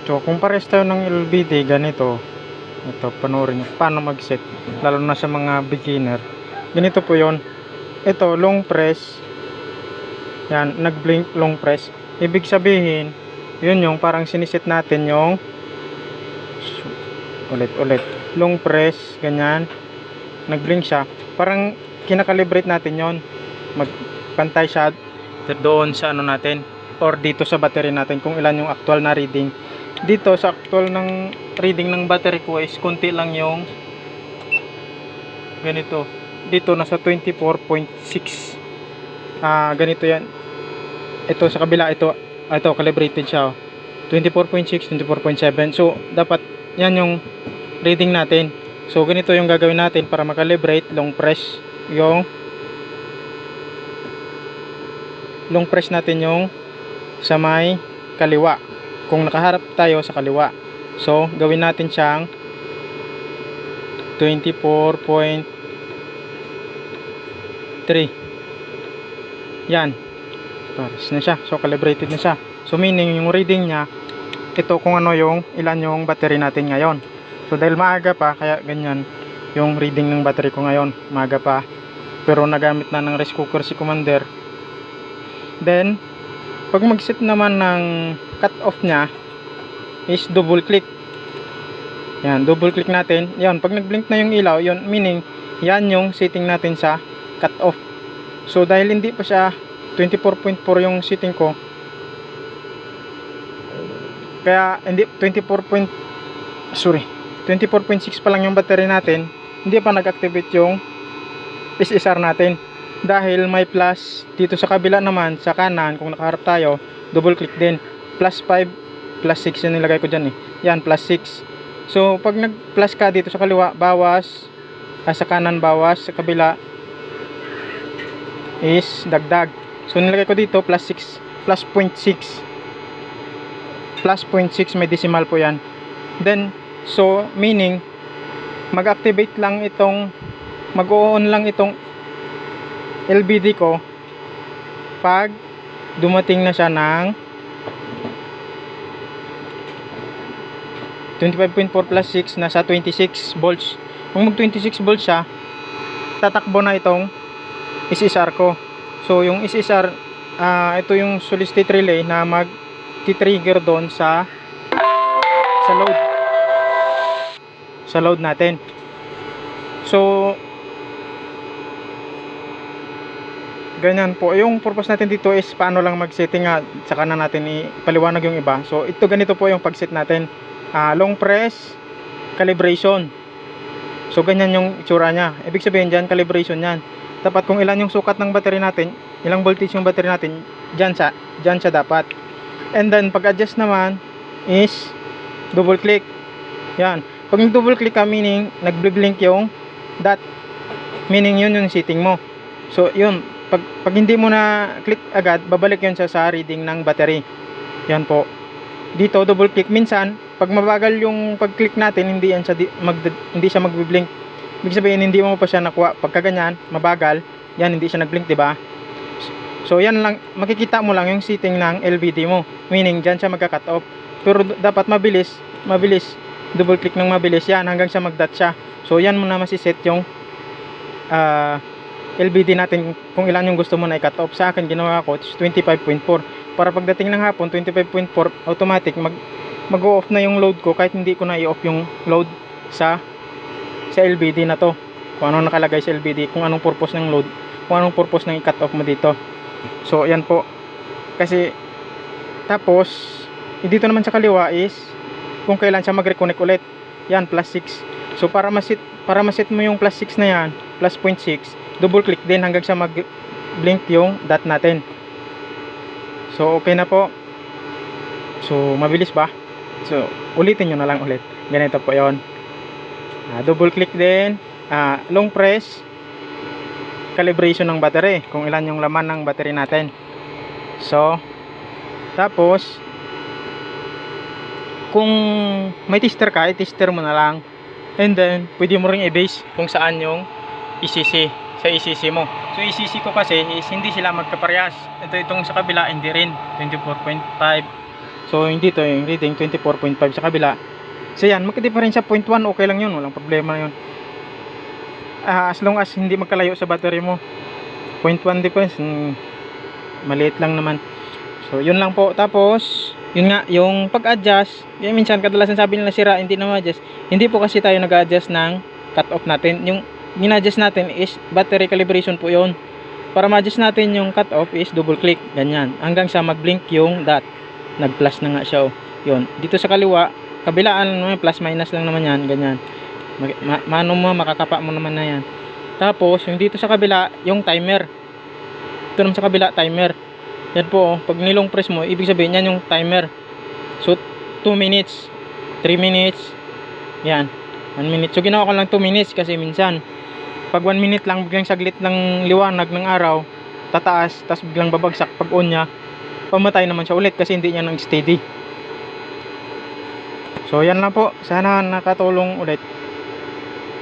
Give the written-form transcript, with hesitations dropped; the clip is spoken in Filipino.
So, kung pares tayo ng LBD, ganito. Ito, panoorin nyo paano mag-set. Lalo na sa mga beginner. Ganito po yon. Ito, long press. Yan, nag-blink long press. Ibig sabihin, yun yung parang siniset natin yung ulit. Long press, ganyan. Nag-blink siya. Parang kinakalibrate natin yon. Magpantay siya doon sa ano natin. Or dito sa battery natin kung ilan yung actual na reading. Dito sa actual ng reading ng battery ko is konti lang yung ganito. Dito nasa 24.6. Ganito yan. Ito sa kabila, ito calibrated siya. 24.6, 24.7. So dapat yan yung reading natin. So ganito yung gagawin natin para makalibrate. Long press natin yung sa may kaliwa. Kung nakaharap tayo sa kaliwa, so gawin natin siyang 24.3. yan, pares na siya. So calibrated na siya. So meaning yung reading niya, ito kung ano yung ilan yung battery natin ngayon. So dahil maaga pa, kaya ganyan yung reading ng battery ko ngayon, maaga pa. Pero nagamit na ng rice cooker si Commander. Then pag mag-set naman ng cut off nya is double click. Yan, double click natin. Yan, pag nag-blink na yung ilaw, yun meaning yan yung setting natin sa cut off. So dahil hindi pa siya 24.4 yung setting ko, kaya hindi 24.6 pa lang yung battery natin, hindi pa nag-activate yung SSR natin. Dahil may plus dito sa kabila naman, sa kanan, kung nakaharap tayo, double click din. Plus 5, plus 6 yung nilagay ko dyan eh. Yan, plus 6. So, pag nag-plus ka dito sa kaliwa, bawas. Sa kanan, bawas. Sa kabila is dagdag. So, nilagay ko dito, plus 6. Plus 0.6. Plus 0.6, may decimal po yan. Then, so, meaning, mag-activate lang itong, mag-on lang itong LBD ko pag dumating na siya ng 25.4 plus 6, nasa 26 volts. Kung mag 26 volts siya, tatakbo na itong SSR ko. So yung SSR, ito yung solid state relay na mag-trigger doon sa load natin. So ganyan po. Yung purpose natin dito is paano lang mag-setting nga, saka na natin ipaliwanag yung iba. So ito, ganito po yung pag-set natin. Long press, calibration. So ganyan yung itsura nya. Ibig sabihin dyan, calibration yan. Dapat kung ilan yung sukat ng battery natin, ilang voltage yung battery natin, dyan siya dapat. And then pag-adjust naman is double click. Yan. Pag double click ka, meaning nag-blink yung dot. Meaning yun yung setting mo. So yun, pag hindi mo na click agad, babalik yun sa reading ng battery. Yan po. Dito double click. Minsan pag mabagal yung pag-click natin, hindi siya magbi-blink. Ibig sabihin hindi mo pa siya nakuha. Pagka ganyan, mabagal, yan, hindi siya nag-blink, di ba? So yan lang, makikita mo lang yung setting ng LBD mo. Meaning diyan siya magka-cut off. Pero dapat mabilis. Double click ng mabilis yan hanggang siya mag-dot siya. So yan mo na masiset yung LBD natin kung ilan yung gusto mo na i-cut off. Sa akin ginawa ko 25.4 para pagdating ng hapon 25.4 automatic mag-off na yung load ko kahit hindi ko na i-off yung load sa LBD na to. Kung ano nakalagay sa LBD, kung anong purpose ng load, kung anong purpose ng i-cut off mo dito. So ayan po. Kasi tapos dito naman sa kaliwa is kung kailan siya mag-reconnect ulit. Yan, plus 6. So para maset mo yung plus 6 na yan, plus 0.6, double click din hanggang sa mag-blink yung dot natin. So okay na po. So mabilis ba? So ulitin nyo na lang ulit. Ganito po yon. Double click din, long press, calibration ng battery, kung ilan yung laman ng battery natin. So tapos kung may tester ka, i-tester mo na lang. And then pwede mo ring i-base kung saan yung ECC sa ECC mo. So ECC ko kasi is hindi sila magkaparehas. Itong sa kabila hindi rin 24.5. So yung dito yung reading 24.5 sa kabila. So yan, magka-difference sa 0.1, okay lang yun, walang problema yun. As long as hindi magkalayo sa battery mo. 0.1 difference, maliit lang naman. So yun lang po. Tapos yun nga, yung pag-adjust, yung minsan kadalasan sabi nila sira, hindi na ma-adjust. Hindi po kasi tayo nag-adjust ng cut-off natin. Yung ina-adjust natin is battery calibration po yun. Para ma-adjust natin yung cut-off is double click, ganyan. Hanggang sa mag-blink yung dot. Nag-plus na nga siya, oh. Yun. Dito sa kaliwa, kabilaan, plus minus lang naman yan, ganyan. Mano mo, makakapa mo naman na yan. Tapos, yung dito sa kabila, yung timer. Ito naman sa kabila, timer. Yan po, oh. Pag nilong press mo, ibig sabihin yan yung timer. So 2 minutes, 3 minutes, yan, 1 minute. So ginawa ko lang 2 minutes kasi minsan pag 1 minute lang, biglang saglit ng liwanag ng araw, tataas, tapos biglang babagsak. Pag on nya, pamatay naman siya ulit kasi hindi niya nang steady. So yan lang po, sana nakatulong ulit.